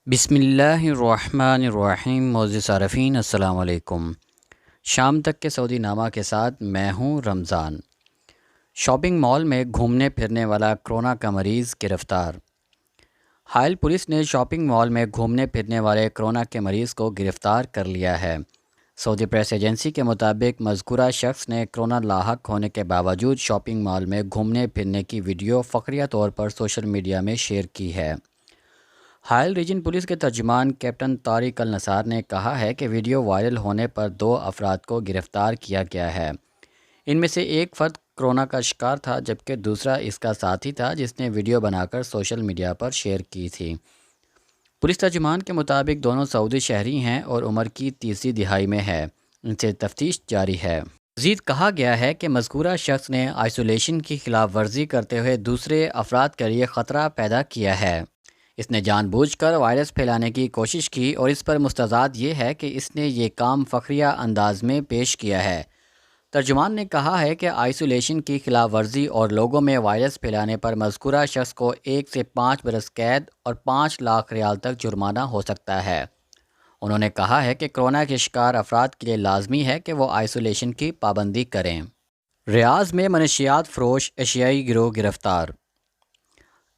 بسم اللہ الرحمن الرحیم۔ معزز صارفین السلام علیکم۔ شام تک کے سعودی نامہ کے ساتھ میں ہوں رمضان۔ شاپنگ مال میں گھومنے پھرنے والا کرونا کا مریض گرفتار۔ حائل پولیس نے شاپنگ مال میں گھومنے پھرنے والے کرونا کے مریض کو گرفتار کر لیا ہے۔ سعودی پریس ایجنسی کے مطابق مذکورہ شخص نے کرونا لاحق ہونے کے باوجود شاپنگ مال میں گھومنے پھرنے کی ویڈیو فخریہ طور پر سوشل میڈیا میں شیئر کی ہے۔ حائل ریجن پولیس کے ترجمان کیپٹن طارق النصار نے کہا ہے کہ ویڈیو وائرل ہونے پر 2 افراد کو گرفتار کیا گیا ہے۔ ان میں سے ایک فرد کرونا کا شکار تھا جبکہ دوسرا اس کا ساتھی تھا جس نے ویڈیو بنا کر سوشل میڈیا پر شیئر کی تھی۔ پولیس ترجمان کے مطابق دونوں سعودی شہری ہیں اور عمر کی تیسری دہائی میں ہے۔ ان سے تفتیش جاری ہے۔ مزید کہا گیا ہے کہ مذکورہ شخص نے آئسولیشن کی خلاف ورزی کرتے ہوئے دوسرے افراد کے لیے خطرہ پیدا کیا ہے۔ اس نے جان بوجھ کر وائرس پھیلانے کی کوشش کی اور اس پر مستزاد یہ ہے کہ اس نے یہ کام فخریہ انداز میں پیش کیا ہے۔ ترجمان نے کہا ہے کہ آئسولیشن کی خلاف ورزی اور لوگوں میں وائرس پھیلانے پر مذکورہ شخص کو 1 سے 5 برس قید اور 5 لاکھ ریال تک جرمانہ ہو سکتا ہے۔ انہوں نے کہا ہے کہ کرونا کے شکار افراد کے لیے لازمی ہے کہ وہ آئسولیشن کی پابندی کریں۔ ریاض میں منشیات فروش ایشیائی گروہ گرفتار۔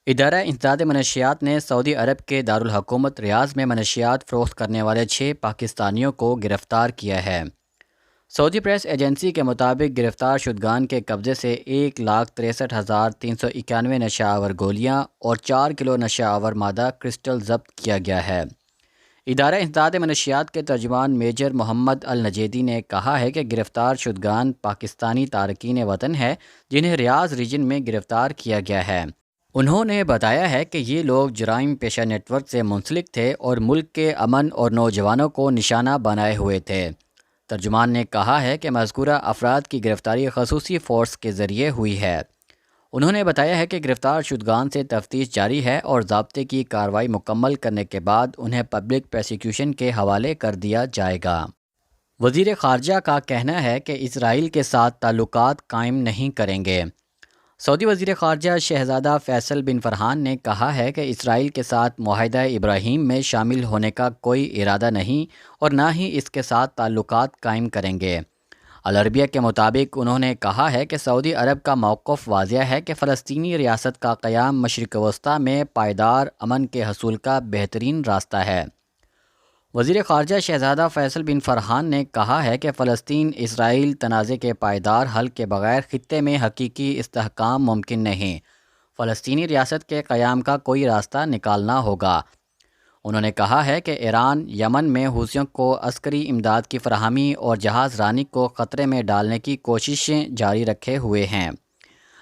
ادارہ انسداد منشیات نے سعودی عرب کے دارالحکومت ریاض میں منشیات فروخت کرنے والے 6 پاکستانیوں کو گرفتار کیا ہے۔ سعودی پریس ایجنسی کے مطابق گرفتار شدگان کے قبضے سے 1,63,391 نشہ آور گولیاں اور 4 کلو نشہ آور مادہ کرسٹل ضبط کیا گیا ہے۔ ادارہ انسداد منشیات کے ترجمان میجر محمد النجیدی نے کہا ہے کہ گرفتار شدگان پاکستانی تارکین وطن ہے جنہیں ریاض ریجن میں گرفتار کیا گیا ہے۔ انہوں نے بتایا ہے کہ یہ لوگ جرائم پیشہ نیٹ ورک سے منسلک تھے اور ملک کے امن اور نوجوانوں کو نشانہ بنائے ہوئے تھے۔ ترجمان نے کہا ہے کہ مذکورہ افراد کی گرفتاری خصوصی فورس کے ذریعے ہوئی ہے۔ انہوں نے بتایا ہے کہ گرفتار شدگان سے تفتیش جاری ہے اور ضابطے کی کارروائی مکمل کرنے کے بعد انہیں پبلک پروسیکیوشن کے حوالے کر دیا جائے گا۔ وزیر خارجہ کا کہنا ہے کہ اسرائیل کے ساتھ تعلقات قائم نہیں کریں گے۔ سعودی وزیر خارجہ شہزادہ فیصل بن فرحان نے کہا ہے کہ اسرائیل کے ساتھ معاہدہ ابراہیم میں شامل ہونے کا کوئی ارادہ نہیں اور نہ ہی اس کے ساتھ تعلقات قائم کریں گے۔ العربیہ کے مطابق انہوں نے کہا ہے کہ سعودی عرب کا موقف واضح ہے کہ فلسطینی ریاست کا قیام مشرق وسطیٰ میں پائیدار امن کے حصول کا بہترین راستہ ہے۔ وزیر خارجہ شہزادہ فیصل بن فرحان نے کہا ہے کہ فلسطین اسرائیل تنازع کے پائیدار حل کے بغیر خطے میں حقیقی استحکام ممکن نہیں۔ فلسطینی ریاست کے قیام کا کوئی راستہ نکالنا ہوگا۔ انہوں نے کہا ہے کہ ایران یمن میں حوثیوں کو عسکری امداد کی فراہمی اور جہاز رانی کو خطرے میں ڈالنے کی کوششیں جاری رکھے ہوئے ہیں۔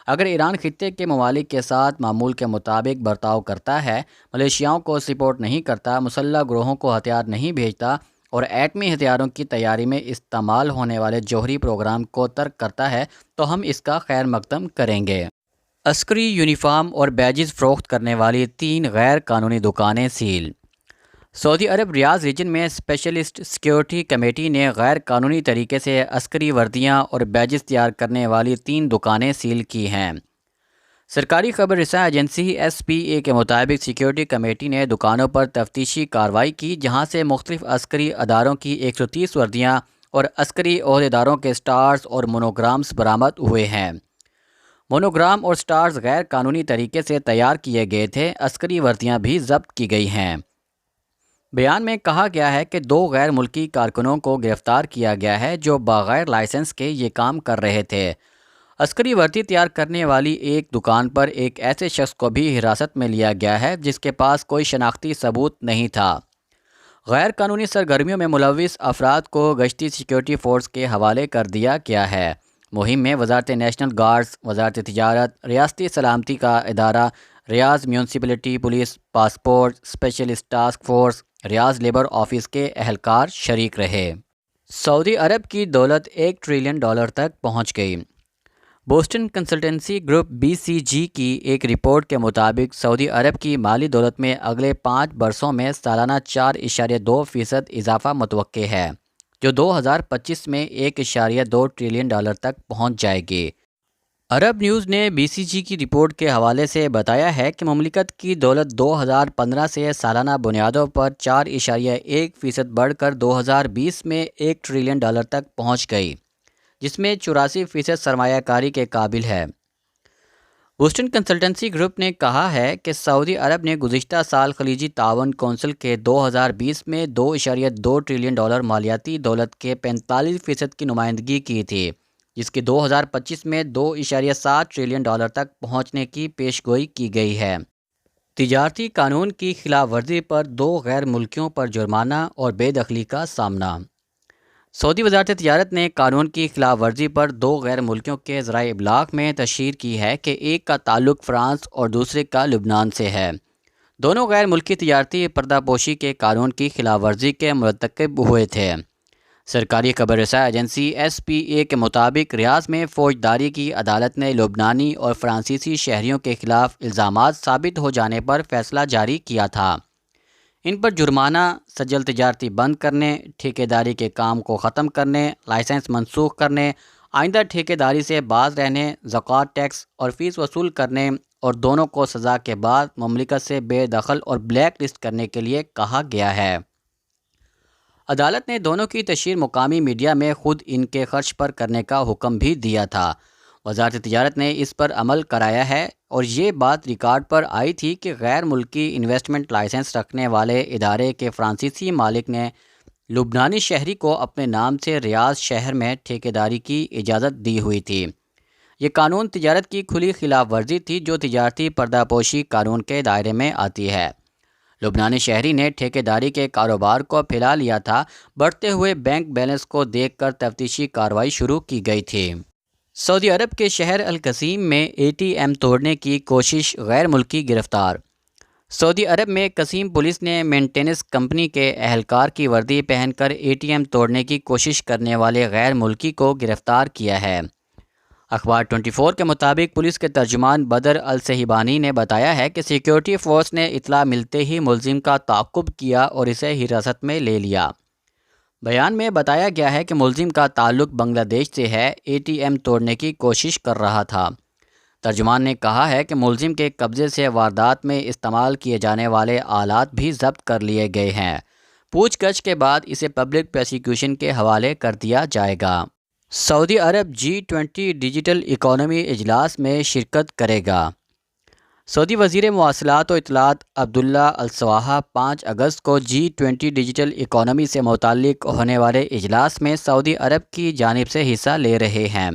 اگر ایران خطے کے ممالک کے ساتھ معمول کے مطابق برتاؤ کرتا ہے، ملیشیاؤں کو سپورٹ نہیں کرتا، مسلح گروہوں کو ہتھیار نہیں بھیجتا اور ایٹمی ہتھیاروں کی تیاری میں استعمال ہونے والے جوہری پروگرام کو ترک کرتا ہے تو ہم اس کا خیر مقدم کریں گے۔ عسکری یونیفارم اور بیجز فروخت کرنے والی 3 غیر قانونی دکانیں سیل۔ سعودی عرب ریاض ریجن میں اسپیشلسٹ سیکیورٹی کمیٹی نے غیر قانونی طریقے سے عسکری وردیاں اور بیجز تیار کرنے والی 3 دکانیں سیل کی ہیں۔ سرکاری خبر رساں ایجنسی ایس پی اے کے مطابق سیکیورٹی کمیٹی نے دکانوں پر تفتیشی کارروائی کی جہاں سے مختلف عسکری اداروں کی 130 وردیاں اور عسکری عہدیداروں کے سٹارز اور مونوگرامز برآمد ہوئے ہیں۔ مونوگرام اور سٹارز غیر قانونی طریقے سے تیار کیے گئے تھے۔ عسکری وردیاں بھی ضبط کی گئی ہیں۔ بیان میں کہا گیا ہے کہ 2 غیر ملکی کارکنوں کو گرفتار کیا گیا ہے جو بغیر لائسنس کے یہ کام کر رہے تھے۔ عسکری وردی تیار کرنے والی ایک دکان پر ایک ایسے شخص کو بھی حراست میں لیا گیا ہے جس کے پاس کوئی شناختی ثبوت نہیں تھا۔ غیر قانونی سرگرمیوں میں ملوث افراد کو گشتی سیکیورٹی فورس کے حوالے کر دیا گیا ہے۔ مہم میں وزارت نیشنل گارڈز، وزارت تجارت، ریاستی سلامتی کا ادارہ، Riyadh municipality police, passport specialist task force, Riyadh labour office کے اہلکار شریک رہے۔ سعودی عرب کی دولت $1 ٹریلین تک پہنچ گئی۔ بوسٹن کنسلٹنسی گروپ BCG کی ایک رپورٹ کے مطابق سعودی عرب کی مالی دولت میں اگلے 5 برسوں میں سالانہ 4.2% اضافہ متوقع ہے جو 2025 میں $1.2 ٹریلین تک پہنچ جائے گی۔ عرب نیوز نے بی سی جی کی رپورٹ کے حوالے سے بتایا ہے کہ مملکت کی دولت 2015 سے سالانہ بنیادوں پر 4.1% بڑھ کر 2020 میں $1 ٹریلین تک پہنچ گئی، جس میں 84% سرمایہ کاری کے قابل ہے۔ بوسٹن کنسلٹنسی گروپ نے کہا ہے کہ سعودی عرب نے گزشتہ سال خلیجی تعاون کونسل کے 2020 میں $2.2 ٹریلین مالیاتی دولت کے 45% کی نمائندگی کی تھی، جس کی 2025 میں $2.7 ٹریلین تک پہنچنے کی پیش گوئی کی گئی ہے۔ تجارتی قانون کی خلاف ورزی پر 2 غیر ملکیوں پر جرمانہ اور بے دخلی کا سامنا۔ سعودی وزارت تجارت نے قانون کی خلاف ورزی پر 2 غیر ملکیوں کے ذرائع ابلاغ میں تشہیر کی ہے کہ ایک کا تعلق فرانس اور دوسرے کا لبنان سے ہے۔ دونوں غیر ملکی تجارتی پردہ پوشی کے قانون کی خلاف ورزی کے مرتکب ہوئے تھے۔ سرکاری خبر رساں ایجنسی ایس پی اے کے مطابق ریاض میں فوجداری کی عدالت نے لبنانی اور فرانسیسی شہریوں کے خلاف الزامات ثابت ہو جانے پر فیصلہ جاری کیا تھا۔ ان پر جرمانہ، سجل تجارتی بند کرنے، ٹھیکیداری کے کام کو ختم کرنے، لائسنس منسوخ کرنے، آئندہ ٹھیکیداری سے باز رہنے، زکوٰۃ ٹیکس اور فیس وصول کرنے اور دونوں کو سزا کے بعد مملکت سے بے دخل اور بلیک لسٹ کرنے کے لیے کہا گیا ہے۔ عدالت نے دونوں کی تشہیر مقامی میڈیا میں خود ان کے خرچ پر کرنے کا حکم بھی دیا تھا۔ وزارت تجارت نے اس پر عمل کرایا ہے اور یہ بات ریکارڈ پر آئی تھی کہ غیر ملکی انویسٹمنٹ لائسنس رکھنے والے ادارے کے فرانسیسی مالک نے لبنانی شہری کو اپنے نام سے ریاض شہر میں ٹھیکیداری کی اجازت دی ہوئی تھی۔ یہ قانون تجارت کی کھلی خلاف ورزی تھی جو تجارتی پردہ پوشی قانون کے دائرے میں آتی ہے۔ لبنانی شہری نے ٹھیکیداری کے کاروبار کو پھیلا لیا تھا۔ بڑھتے ہوئے بینک بیلنس کو دیکھ کر تفتیشی کارروائی شروع کی گئی تھی۔ سعودی عرب کے شہر القصیم میں اے ٹی ایم توڑنے کی کوشش، غیر ملکی گرفتار۔ سعودی عرب میں قصیم پولیس نے مینٹیننس کمپنی کے اہلکار کی وردی پہن کر اے ٹی ایم توڑنے کی کوشش کرنے والے غیر ملکی کو گرفتار کیا ہے۔ اخبار 24 کے مطابق پولیس کے ترجمان بدر الصہیبانی نے بتایا ہے کہ سیکیورٹی فورس نے اطلاع ملتے ہی ملزم کا تعاقب کیا اور اسے حراست میں لے لیا۔ بیان میں بتایا گیا ہے کہ ملزم کا تعلق بنگلہ دیش سے ہے، اے ٹی ایم توڑنے کی کوشش کر رہا تھا۔ ترجمان نے کہا ہے کہ ملزم کے قبضے سے واردات میں استعمال کیے جانے والے آلات بھی ضبط کر لیے گئے ہیں۔ پوچھ گچھ کے بعد اسے پبلک پروسیکیوشن کے حوالے کر دیا جائے گا۔ سعودی عرب G20 ڈیجیٹل اکانومی اجلاس میں شرکت کرے گا۔ سعودی وزیر مواصلات و اطلاعات عبداللہ الصواحہ 5 اگست کو G20 ڈیجیٹل اکانومی سے متعلق ہونے والے اجلاس میں سعودی عرب کی جانب سے حصہ لے رہے ہیں۔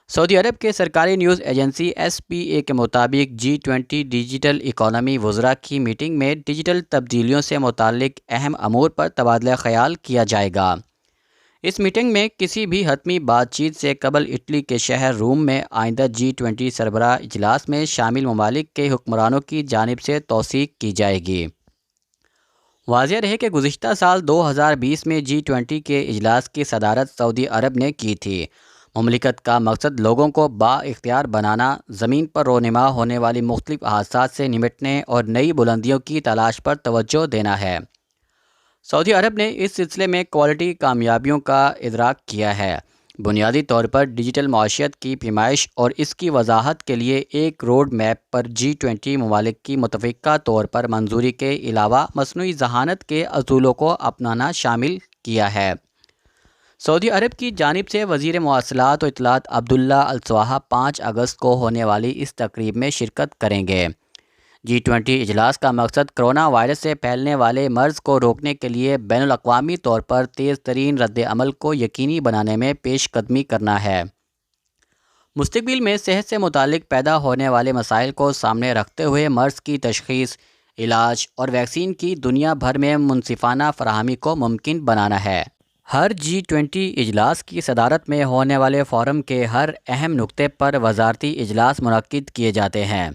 سعودی عرب کے سرکاری نیوز ایجنسی ایس پی اے کے مطابق G20 ڈیجیٹل اکانومی وزراء کی میٹنگ میں ڈیجیٹل تبدیلیوں سے متعلق اہم امور پر تبادلہ خیال کیا جائے گا۔ اس میٹنگ میں کسی بھی حتمی بات چیت سے قبل اٹلی کے شہر روم میں آئندہ G20 سربراہ اجلاس میں شامل ممالک کے حکمرانوں کی جانب سے توثیق کی جائے گی۔ واضح رہے کہ گزشتہ سال 2020 میں G20 کے اجلاس کی صدارت سعودی عرب نے کی تھی۔ مملکت کا مقصد لوگوں کو با اختیار بنانا، زمین پر رونما ہونے والی مختلف حادثات سے نمٹنے اور نئی بلندیوں کی تلاش پر توجہ دینا ہے۔ سعودی عرب نے اس سلسلے میں کوالٹی کامیابیوں کا ادراک کیا ہے۔ بنیادی طور پر ڈیجیٹل معیشت کی پیمائش اور اس کی وضاحت کے لیے ایک روڈ میپ پر G20 ممالک کی متفقہ طور پر منظوری کے علاوہ مصنوعی ذہانت کے اصولوں کو اپنانا شامل کیا ہے۔ سعودی عرب کی جانب سے وزیر مواصلات و اطلاعات عبداللہ الصواحہ 5 اگست کو ہونے والی اس تقریب میں شرکت کریں گے۔ G20 اجلاس کا مقصد کرونا وائرس سے پھیلنے والے مرض کو روکنے کے لیے بین الاقوامی طور پر تیز ترین رد عمل کو یقینی بنانے میں پیش قدمی کرنا ہے۔ مستقبل میں صحت سے متعلق پیدا ہونے والے مسائل کو سامنے رکھتے ہوئے مرض کی تشخیص، علاج اور ویکسین کی دنیا بھر میں منصفانہ فراہمی کو ممکن بنانا ہے۔ ہر G20 اجلاس کی صدارت میں ہونے والے فورم کے ہر اہم نقطے پر وزارتی اجلاس منعقد کیے جاتے ہیں۔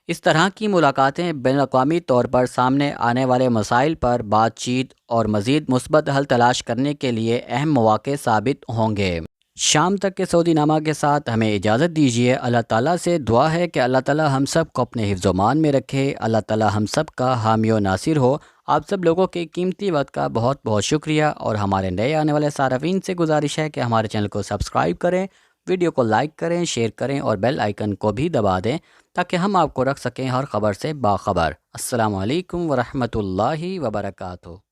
اس طرح کی ملاقاتیں بین الاقوامی طور پر سامنے آنے والے مسائل پر بات چیت اور مزید مثبت حل تلاش کرنے کے لیے اہم مواقع ثابت ہوں گے۔ شام تک کے سعودی نامہ کے ساتھ ہمیں اجازت دیجیے۔ اللہ تعالیٰ سے دعا ہے کہ اللہ تعالیٰ ہم سب کو اپنے حفظ و امان میں رکھے۔ اللہ تعالیٰ ہم سب کا حامی و ناصر ہو۔ آپ سب لوگوں کے قیمتی وقت کا بہت بہت شکریہ، اور ہمارے نئے آنے والے صارفین سے گزارش ہے کہ ہمارے چینل کو سبسکرائب کریں، ویڈیو کو لائک کریں، شیئر کریں اور بیل آئیکن کو بھی دبا دیں تاکہ ہم آپ کو رکھ سکیں ہر خبر سے باخبر۔ السلام علیکم ورحمۃ اللہ وبرکاتہ۔